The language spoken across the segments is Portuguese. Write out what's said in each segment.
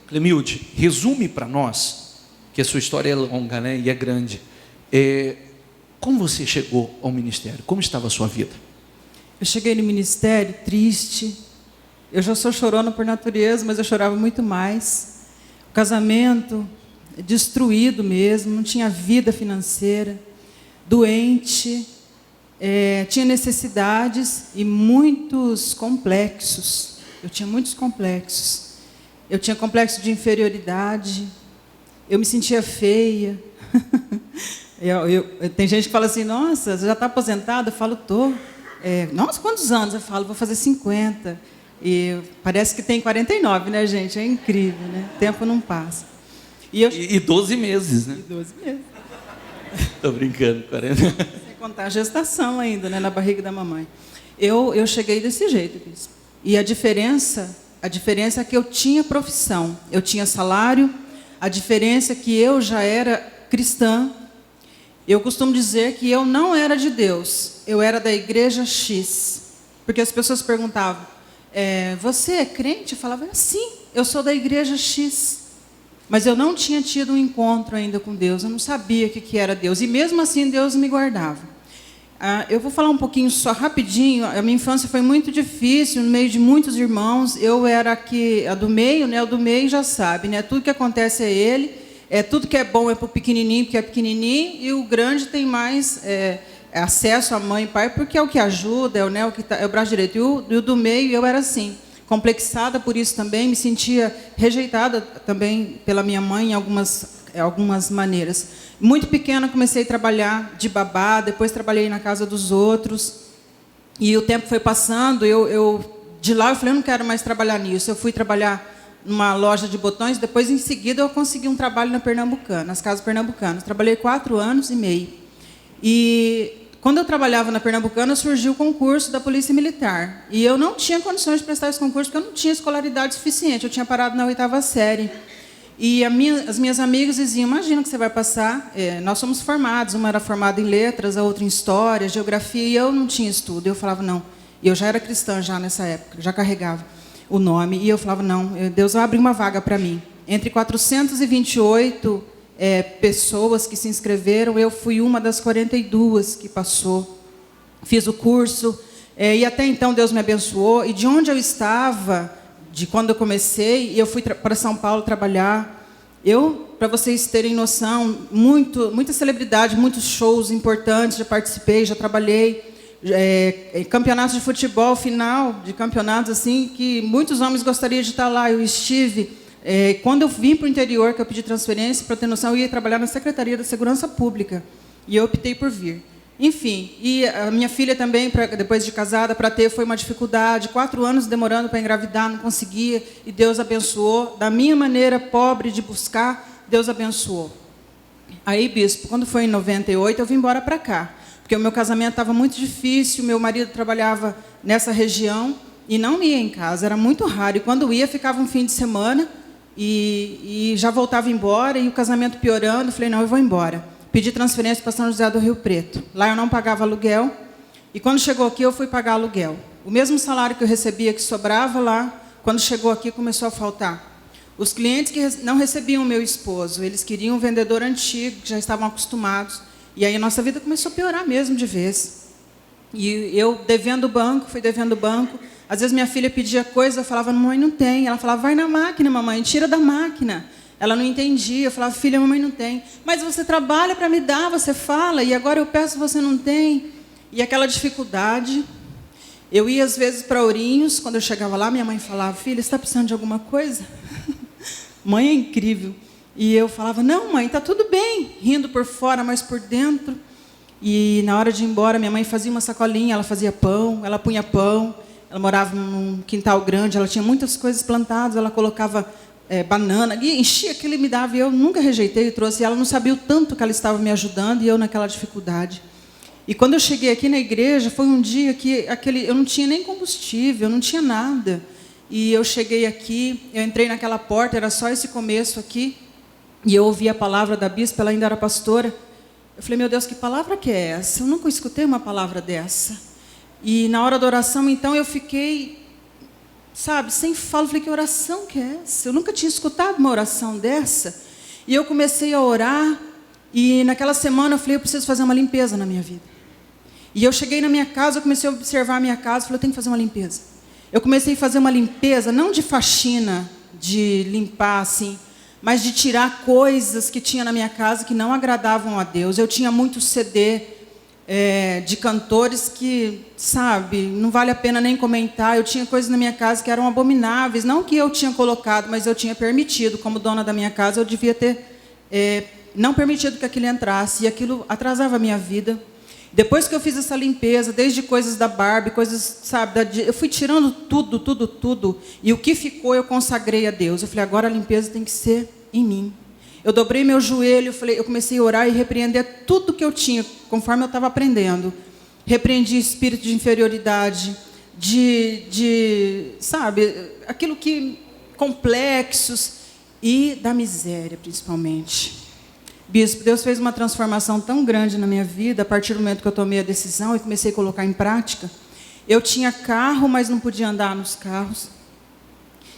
Clemilde, resume para nós, que a sua história é longa, né, e é grande. Como você chegou ao ministério? Como estava a sua vida? Eu cheguei no ministério triste. Eu já sou chorona por natureza, mas eu chorava muito mais. O casamento destruído mesmo, não tinha vida financeira, doente, tinha necessidades e muitos complexos. Eu tinha muitos complexos. Eu tinha complexo de inferioridade, eu me sentia feia. Tem gente que fala assim, nossa, você já está aposentada? Eu falo, estou. Nossa, quantos anos? Eu falo, vou fazer 50. E parece que tem 49, né, gente? É incrível, né? O tempo não passa. E 12 meses, né? E 12 meses. Estou brincando, 40. Sem contar a gestação ainda, né, na barriga da mamãe. Eu cheguei desse jeito, bispo. E a diferença é que eu tinha profissão, eu tinha salário. A diferença é que eu já era cristã. Eu costumo dizer que eu não era de Deus, eu era da igreja X. Porque as pessoas perguntavam, você é crente? Eu falava, sim, eu sou da igreja X. Mas eu não tinha tido um encontro ainda com Deus, eu não sabia o que era Deus. E mesmo assim Deus me guardava. Eu vou falar um pouquinho só rapidinho. A minha infância foi muito difícil, no meio de muitos irmãos. Eu era a do meio, né? O do meio já sabe, né? Tudo que acontece é ele. Tudo que é bom é para o pequenininho, porque é pequenininho, e o grande tem mais acesso à mãe e pai, porque é o que ajuda, é o braço direito. E o do meio, eu era assim, complexada por isso também, me sentia rejeitada também pela minha mãe em algumas maneiras. Muito pequena comecei a trabalhar de babá, depois trabalhei na casa dos outros, e o tempo foi passando, de lá eu falei, eu não quero mais trabalhar nisso. Eu fui trabalhar numa loja de botões, depois em seguida eu consegui um trabalho na Pernambucana, nas casas pernambucanas. Trabalhei 4 anos e meio. E quando eu trabalhava na Pernambucana, surgiu o concurso da Polícia Militar. E eu não tinha condições de prestar esse concurso, porque eu não tinha escolaridade suficiente. Eu tinha parado na 8ª série. E as minhas amigas diziam, imagina que você vai passar. Nós somos formados, uma era formada em letras, a outra em história, geografia, e eu não tinha estudo. Eu falava, não. E eu já era cristã já nessa época, já carregava o nome, e eu falava, não, Deus vai abrir uma vaga para mim. Entre 428 pessoas que se inscreveram, eu fui uma das 42 que passou. Fiz o curso, e até então Deus me abençoou, e de onde eu estava, de quando eu comecei, eu fui para São Paulo trabalhar. Para vocês terem noção, muita celebridade, muitos shows importantes, já participei, já trabalhei. Campeonatos de futebol, final de campeonatos assim, que muitos homens gostariam de estar lá. Eu estive, quando eu vim para o interior, que eu pedi transferência, para ter noção, eu ia trabalhar na Secretaria da Segurança Pública, e eu optei por vir. Enfim, e a minha filha também, depois de casada, para ter, foi uma dificuldade, 4 anos demorando para engravidar, não conseguia, e Deus abençoou. Da minha maneira pobre de buscar, Deus abençoou. Aí, bispo, quando foi em 98, eu vim embora para cá, porque o meu casamento estava muito difícil, meu marido trabalhava nessa região e não ia em casa, era muito raro. E quando ia, ficava um fim de semana e já voltava embora, e o casamento piorando. Falei, não, eu vou embora. Pedi transferência para São José do Rio Preto. Lá eu não pagava aluguel, e quando chegou aqui, eu fui pagar aluguel. O mesmo salário que eu recebia, que sobrava lá, quando chegou aqui, começou a faltar. Os clientes que não recebiam o meu esposo, eles queriam um vendedor antigo, que já estavam acostumados. E aí a nossa vida começou a piorar mesmo de vez. E eu devendo banco, fui devendo banco. Às vezes minha filha pedia coisa, eu falava, mamãe, não tem. Ela falava, vai na máquina, mamãe, tira da máquina. Ela não entendia, eu falava, filha, mamãe não tem. Mas você trabalha para me dar, você fala, e agora eu peço, você não tem. E aquela dificuldade. Eu ia às vezes para Ourinhos, quando eu chegava lá, minha mãe falava, filha, você está precisando de alguma coisa? Mãe é incrível. E eu falava, não, mãe, está tudo bem. Rindo por fora, mas por dentro. E na hora de ir embora, minha mãe fazia uma sacolinha, ela fazia pão, ela punha pão. Ela morava num quintal grande, ela tinha muitas coisas plantadas, ela colocava banana, e enchia aquilo e me dava. E eu nunca rejeitei, trouxe. E ela não sabia o tanto que ela estava me ajudando, e eu naquela dificuldade. E quando eu cheguei aqui na igreja, foi um dia que eu não tinha nem combustível, eu não tinha nada. E eu cheguei aqui, eu entrei naquela porta, era só esse começo aqui, e eu ouvi a palavra da bispa, ela ainda era pastora. Eu falei, meu Deus, que palavra que é essa? Eu nunca escutei uma palavra dessa. E na hora da oração, então, eu fiquei sabe, sem fala. Eu falei, que oração que é essa? Eu nunca tinha escutado uma oração dessa. E eu comecei a orar, e naquela semana eu falei, eu preciso fazer uma limpeza na minha vida. E eu cheguei na minha casa, eu comecei a observar a minha casa, falei, eu tenho que fazer uma limpeza. Eu comecei a fazer uma limpeza, não de faxina, de limpar assim, mas de tirar coisas que tinha na minha casa que não agradavam a Deus. Eu tinha muito CD de cantores que, sabe, não vale a pena nem comentar. Eu tinha coisas na minha casa que eram abomináveis, não que eu tinha colocado, mas eu tinha permitido. Como dona da minha casa, eu devia ter não permitido que aquilo entrasse, e aquilo atrasava a minha vida. Depois que eu fiz essa limpeza, desde coisas da Barbie, coisas, sabe, eu fui tirando tudo, e o que ficou eu consagrei a Deus. Eu falei, agora a limpeza tem que ser em mim. Eu dobrei meu joelho, eu comecei a orar e repreender tudo que eu tinha, conforme eu estava aprendendo. Repreendi espírito de inferioridade, sabe, aquilo que, complexos, e da miséria, principalmente. Bispo, Deus fez uma transformação tão grande na minha vida, a partir do momento que eu tomei a decisão e comecei a colocar em prática. Eu tinha carro, mas não podia andar nos carros.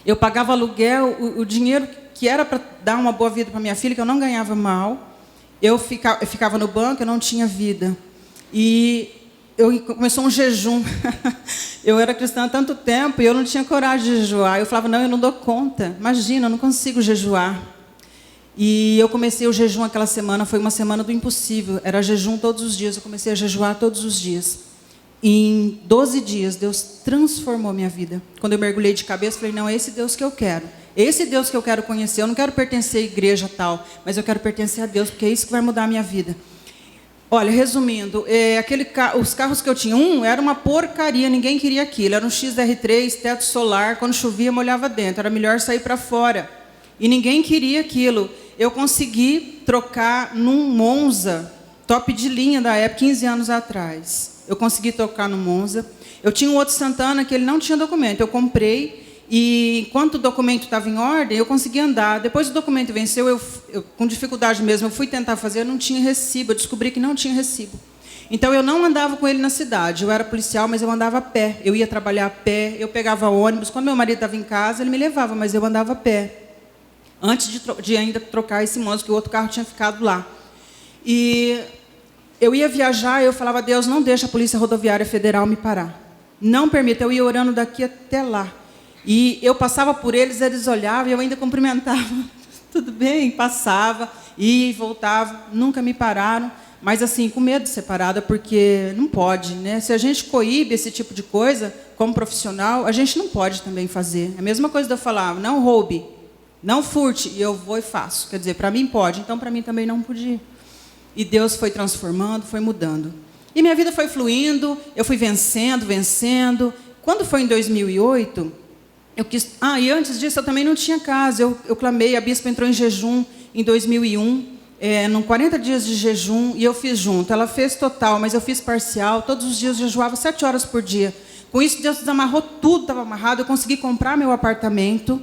Eu pagava aluguel, o dinheiro que era para dar uma boa vida para minha filha, que eu não ganhava mal. Eu ficava no banco, eu não tinha vida. E começou um jejum. Eu era cristã há tanto tempo e eu não tinha coragem de jejuar. Eu falava, não, eu não dou conta. Imagina, eu não consigo jejuar. E eu comecei o jejum aquela semana, foi uma semana do impossível. Era jejum todos os dias, eu comecei a jejuar todos os dias. Em 12 dias, Deus transformou minha vida. Quando eu mergulhei de cabeça, falei, não, é esse Deus que eu quero. Esse Deus que eu quero conhecer. Eu não quero pertencer à igreja tal, mas eu quero pertencer a Deus, porque é isso que vai mudar a minha vida. Olha, resumindo, os carros que eu tinha, era uma porcaria, ninguém queria aquilo. Era um XR3, teto solar, quando chovia, molhava dentro. Era melhor sair para fora. E ninguém queria aquilo. Eu consegui trocar num Monza, top de linha da época, 15 anos atrás. Eu consegui trocar no Monza. Eu tinha um outro Santana que ele não tinha documento. Eu comprei e, enquanto o documento estava em ordem, eu consegui andar. Depois do documento venceu, eu com dificuldade mesmo, eu fui tentar fazer, eu não tinha recibo. Eu descobri que não tinha recibo. Então, eu não andava com ele na cidade. Eu era policial, mas eu andava a pé. Eu ia trabalhar a pé, eu pegava ônibus. Quando meu marido estava em casa, ele me levava, mas eu andava a pé. Antes de ainda trocar esse Monza, que o outro carro tinha ficado lá. E eu ia viajar, eu falava, Deus, não deixa a Polícia Rodoviária Federal me parar. Não permita, eu ia orando daqui até lá. E eu passava por eles, eles olhavam, e eu ainda cumprimentava. Tudo bem, passava, ia e voltava, nunca me pararam. Mas assim, com medo de ser parada, porque não pode, né? Se a gente coíbe esse tipo de coisa, como profissional, a gente não pode também fazer. É a mesma coisa de eu falar, não roube. Não furte, e eu vou e faço. Quer dizer, para mim pode, então para mim também não podia. E Deus foi transformando, foi mudando. E minha vida foi fluindo, eu fui vencendo. Quando foi em 2008, eu quis... e antes disso eu também não tinha casa. Eu clamei, a bispa entrou em jejum em 2001, num 40 dias de jejum, e eu fiz junto. Ela fez total, mas eu fiz parcial. Todos os dias eu jejuava 7 horas por dia. Com isso, Deus desamarrou tudo, estava amarrado. Eu consegui comprar meu apartamento.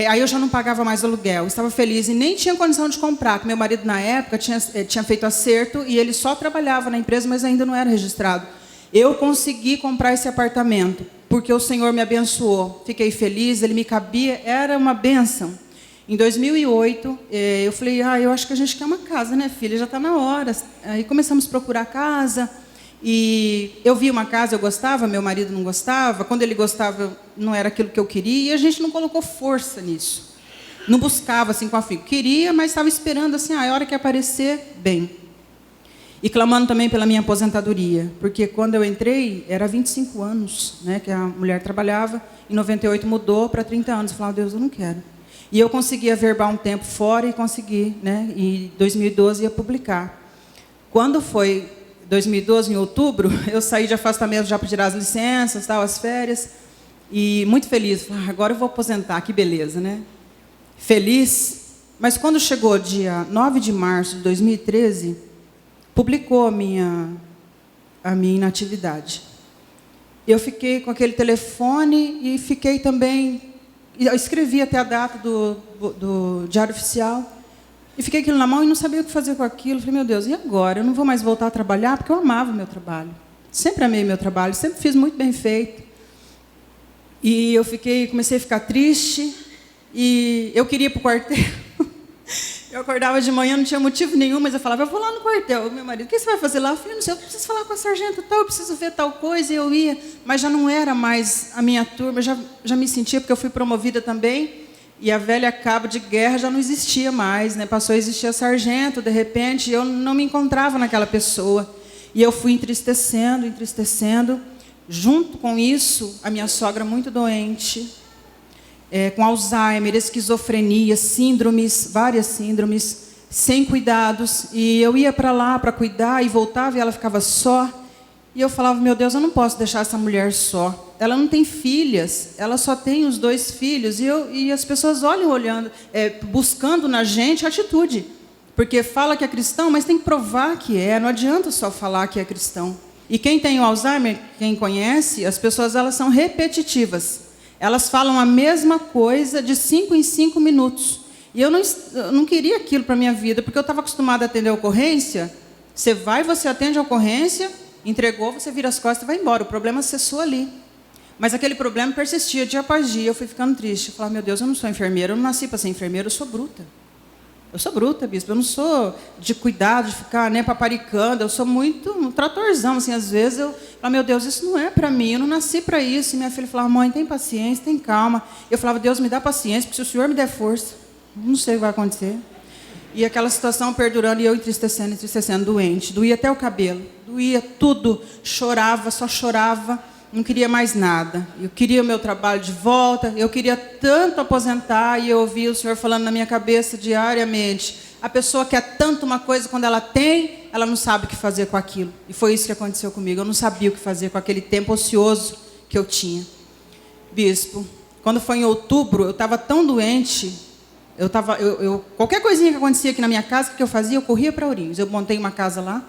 Aí eu já não pagava mais aluguel, estava feliz e nem tinha condição de comprar, porque meu marido na época tinha feito acerto e ele só trabalhava na empresa, mas ainda não era registrado. Eu consegui comprar esse apartamento, porque o Senhor me abençoou. Fiquei feliz, ele me cabia, era uma bênção. Em 2008, eu falei, eu acho que a gente quer uma casa, né, filha? Já está na hora. Aí começamos a procurar casa. E eu vi uma casa, eu gostava, meu marido não gostava. Quando ele gostava, não era aquilo que eu queria. E a gente não colocou força nisso. Não buscava assim com afinco. Queria, mas estava esperando assim, a hora que aparecer, bem. E clamando também pela minha aposentadoria. Porque quando eu entrei, era 25 anos, né, que a mulher trabalhava. Em 98 mudou para 30 anos. Eu falava, Deus, eu não quero. E eu consegui averbar um tempo fora e consegui, né, em 2012 ia publicar. Quando foi 2012, em outubro, eu saí de afastamento já para tirar as licenças, tal, as férias, e muito feliz. Agora eu vou aposentar, que beleza, né? Feliz, mas quando chegou dia 9 de março de 2013, publicou a minha inatividade. Eu fiquei com aquele telefone e fiquei também... Eu escrevi até a data do Diário Oficial, e fiquei aquilo na mão e não sabia o que fazer com aquilo. Falei, meu Deus, e agora? Eu não vou mais voltar a trabalhar, porque eu amava o meu trabalho. Sempre amei meu trabalho, sempre fiz muito bem feito. E eu comecei a ficar triste, e eu queria ir para o quartel. Eu acordava de manhã, não tinha motivo nenhum, mas eu falava, eu vou lá no quartel. O meu marido, o que você vai fazer lá? Eu falei, não sei, eu preciso falar com a sargento tal, eu preciso ver tal coisa, e eu ia. Mas já não era mais a minha turma, já me sentia, porque eu fui promovida também, e a velha cabo de guerra já não existia mais, né? Passou a existir a sargento, de repente, eu não me encontrava naquela pessoa. E eu fui entristecendo. Junto com isso, a minha sogra muito doente, com Alzheimer, esquizofrenia, síndromes, várias síndromes, sem cuidados. E eu ia para lá para cuidar e voltava e ela ficava só. E eu falava, meu Deus, eu não posso deixar essa mulher só. Ela não tem filhas, ela só tem os 2 filhos. E as pessoas olhando, buscando na gente atitude. Porque fala que é cristão, mas tem que provar que é. Não adianta só falar que é cristão. E quem tem o Alzheimer, quem conhece, as pessoas elas são repetitivas. Elas falam a mesma coisa de 5 em 5 minutos. E eu não queria aquilo para a minha vida, porque eu estava acostumada a atender a ocorrência. Você vai, você atende a ocorrência, entregou, você vira as costas e vai embora. O problema cessou ali. Mas aquele problema persistia dia após dia. Eu fui ficando triste. Eu falava, meu Deus, eu não sou enfermeira, eu não nasci para ser enfermeira, eu sou bruta. Eu sou bruta, bispo, eu não sou de cuidado, de ficar paparicando, eu sou muito um tratorzão, assim, às vezes eu falo, meu Deus, isso não é para mim, eu não nasci para isso. E minha filha falava, mãe, tem paciência, tem calma. Eu falava, Deus, me dá paciência, porque se o Senhor me der força, não sei o que vai acontecer. E aquela situação perdurando, e eu entristecendo, doente, doía até o cabelo, doía tudo, chorava, só chorava. Não queria mais nada. Eu queria o meu trabalho de volta. Eu queria tanto aposentar. E eu ouvia o Senhor falando na minha cabeça diariamente. A pessoa quer tanto uma coisa, quando ela tem, ela não sabe o que fazer com aquilo. E foi isso que aconteceu comigo. Eu não sabia o que fazer com aquele tempo ocioso que eu tinha. Bispo, quando foi em outubro, eu estava tão doente. Qualquer coisinha que acontecia aqui na minha casa, o que eu fazia? Eu corria para Ourinhos. Eu montei uma casa lá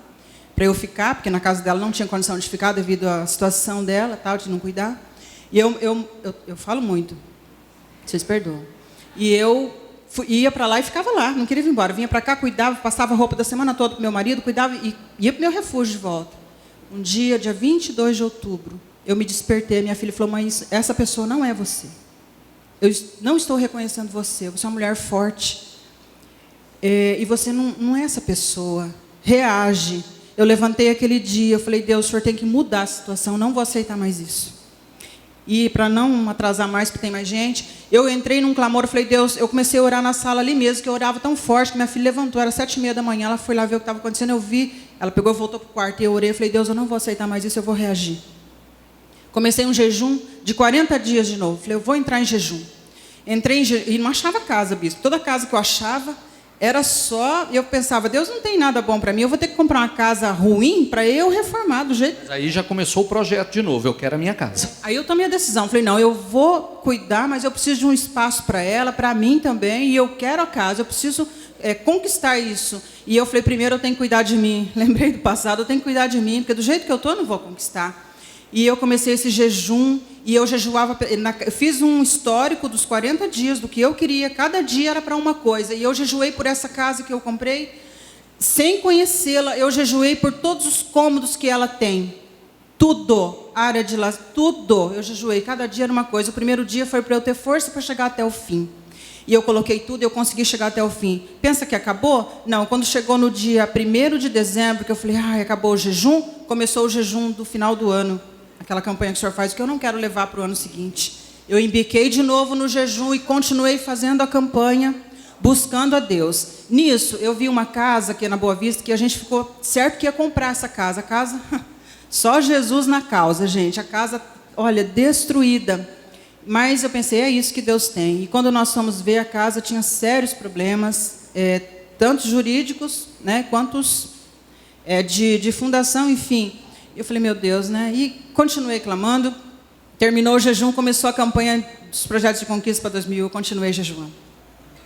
para eu ficar, porque na casa dela não tinha condição de ficar devido à situação dela, tal, de não cuidar. E eu falo muito, vocês perdoam. E eu ia para lá e ficava lá, não queria vir embora. Vinha para cá, cuidava, passava a roupa da semana toda para o meu marido, cuidava e ia para o meu refúgio de volta. Um dia 22 de outubro, eu me despertei, minha filha falou, mãe, essa pessoa não é você. Eu não estou reconhecendo você, você é uma mulher forte. E você não é essa pessoa, reage. Eu levantei aquele dia, eu falei, Deus, o Senhor tem que mudar a situação, não vou aceitar mais isso. E para não atrasar mais, porque tem mais gente, eu entrei num clamor, eu falei, Deus, eu comecei a orar na sala ali mesmo, que eu orava tão forte, que minha filha levantou, era 7h30 da manhã, ela foi lá ver o que estava acontecendo, eu vi, ela pegou e voltou para o quarto, e eu orei, eu falei, Deus, eu não vou aceitar mais isso, eu vou reagir. Comecei um jejum de 40 dias de novo, falei, eu vou entrar em jejum. Entrei em jejum, e não achava casa, bispo, toda casa que eu achava, era só, eu pensava, Deus não tem nada bom para mim, eu vou ter que comprar uma casa ruim para eu reformar do jeito... Mas aí já começou o projeto de novo, eu quero a minha casa. Aí eu tomei a decisão, falei, não, eu vou cuidar, mas eu preciso de um espaço para ela, para mim também, e eu quero a casa, eu preciso conquistar isso. E eu falei, primeiro eu tenho que cuidar de mim, lembrei do passado, eu tenho que cuidar de mim, porque do jeito que eu estou, eu não vou conquistar. E eu comecei esse jejum, e eu jejuava, eu fiz um histórico dos 40 dias, do que eu queria, cada dia era para uma coisa, e eu jejuei por essa casa que eu comprei, sem conhecê-la, eu jejuei por todos os cômodos que ela tem, tudo, área de lazer, tudo, eu jejuei, cada dia era uma coisa. O primeiro dia foi para eu ter força para chegar até o fim, e eu coloquei tudo, e eu consegui chegar até o fim. Pensa que acabou? Não, quando chegou no dia 1º de dezembro, que eu falei, acabou o jejum, começou o jejum do final do ano, aquela campanha que o senhor faz, que eu não quero levar para o ano seguinte. Eu embiquei de novo no jejum e continuei fazendo a campanha, buscando a Deus. Nisso, eu vi uma casa aqui na Boa Vista, que a gente ficou certo que ia comprar essa casa. A casa, só Jesus na causa, gente. A casa, olha, destruída. Mas eu pensei, é isso que Deus tem. E quando nós fomos ver, a casa tinha sérios problemas, tanto jurídicos, né, quanto de fundação, enfim. Eu falei, meu Deus, né? E continuei clamando. Terminou o jejum, começou a campanha dos projetos de conquista para 2000. Eu continuei jejuando.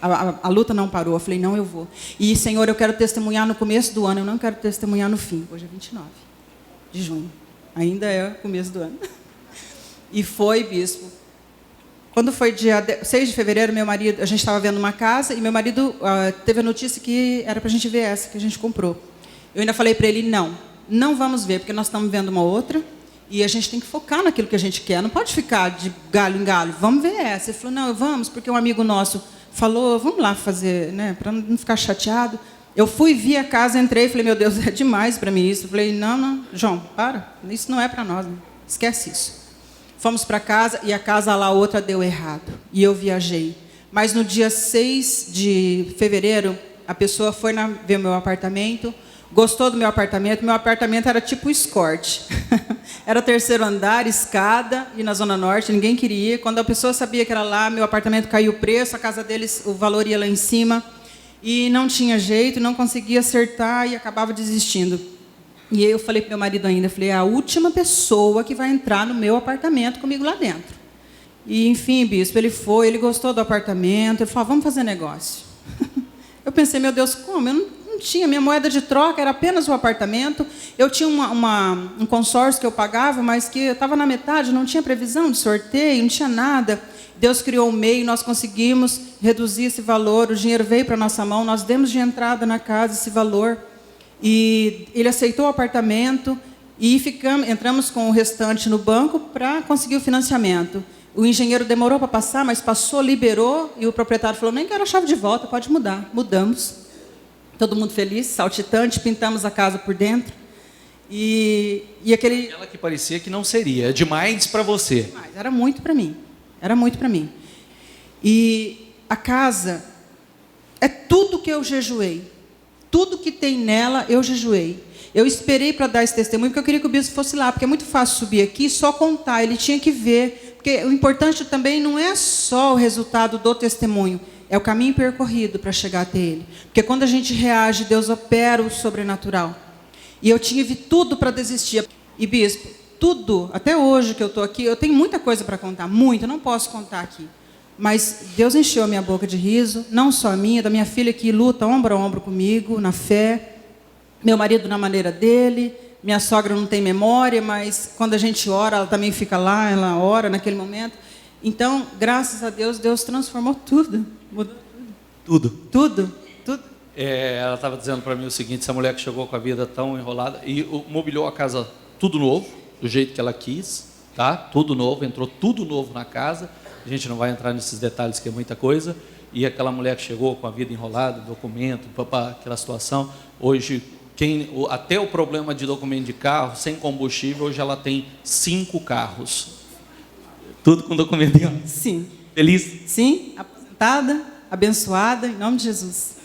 A luta não parou. Eu falei, não, eu vou. E, Senhor, eu quero testemunhar no começo do ano. Eu não quero testemunhar no fim. Hoje é 29 de junho. Ainda é o começo do ano. E foi, bispo. Quando foi dia 6 de fevereiro, meu marido, a gente estava vendo uma casa, e meu marido teve a notícia que era para a gente ver essa que a gente comprou. Eu ainda falei para ele, não vamos ver, porque nós estamos vendo uma outra, E a gente tem que focar naquilo que a gente quer. Não pode ficar de galho em galho. Vamos ver essa. Ele falou, não, vamos, porque um amigo nosso falou, vamos lá fazer, né, para não ficar chateado. Eu fui, vi a casa, entrei e falei, meu Deus, é demais para mim isso. Eu falei, não, João, para, isso não é para nós, né? Esquece isso. Fomos para casa e a casa lá, outra deu errado. E eu viajei. Mas no dia 6 de fevereiro, a pessoa foi ver o meu apartamento, gostou do meu apartamento era tipo escort. Era 3º andar, escada, e na Zona Norte, ninguém queria. Quando a pessoa sabia que era lá, meu apartamento caiu o preço, a casa deles, o valor ia lá em cima, e não tinha jeito, não conseguia acertar e acabava desistindo. E eu falei para meu marido ainda, falei, é a última pessoa que vai entrar no meu apartamento comigo lá dentro. E, enfim, bispo, ele foi, ele gostou do apartamento, ele falou, vamos fazer negócio. Eu pensei, meu Deus, como? Eu não tinha, minha moeda de troca era apenas o apartamento, eu tinha um consórcio que eu pagava, mas que estava na metade, não tinha previsão de sorteio, não tinha nada. Deus criou um meio, nós conseguimos reduzir esse valor, o dinheiro veio para a nossa mão, nós demos de entrada na casa esse valor, e ele aceitou o apartamento, e entramos com o restante no banco para conseguir o financiamento. O engenheiro demorou para passar, mas passou, liberou, e o proprietário falou, nem quero a chave de volta, pode mudar. Mudamos. Todo mundo feliz, saltitante, pintamos a casa por dentro. E aquele... Aquela que parecia que não seria, é demais para você. Demais, era muito para mim. Era muito para mim. E a casa é tudo que eu jejuei. Tudo que tem nela, eu jejuei. Eu esperei para dar esse testemunho, porque eu queria que o bispo fosse lá, porque é muito fácil subir aqui e só contar, ele tinha que ver. Porque o importante também não é só o resultado do testemunho, é o caminho percorrido para chegar até ele. Porque quando a gente reage, Deus opera o sobrenatural. E eu tive tudo para desistir. E, bispo, tudo, até hoje que eu estou aqui, eu tenho muita coisa para contar, muita, eu não posso contar aqui. Mas Deus encheu a minha boca de riso, não só a minha, da minha filha que luta ombro a ombro comigo, na fé, meu marido na maneira dele, minha sogra não tem memória, mas quando a gente ora, ela também fica lá, ela ora naquele momento. Então, graças a Deus, Deus transformou tudo, mudou Tudo. tudo. Ela estava dizendo para mim o seguinte, essa mulher que chegou com a vida tão enrolada, e mobiliou a casa tudo novo, do jeito que ela quis, tá? Tudo novo, entrou tudo novo na casa. A gente não vai entrar nesses detalhes, que é muita coisa. E aquela mulher que chegou com a vida enrolada, documento, aquela situação, hoje, até o problema de documento de carro, sem combustível, hoje ela tem 5 carros. Tudo com documento de carro. Sim. Feliz? Sim, aposentada, abençoada, em nome de Jesus.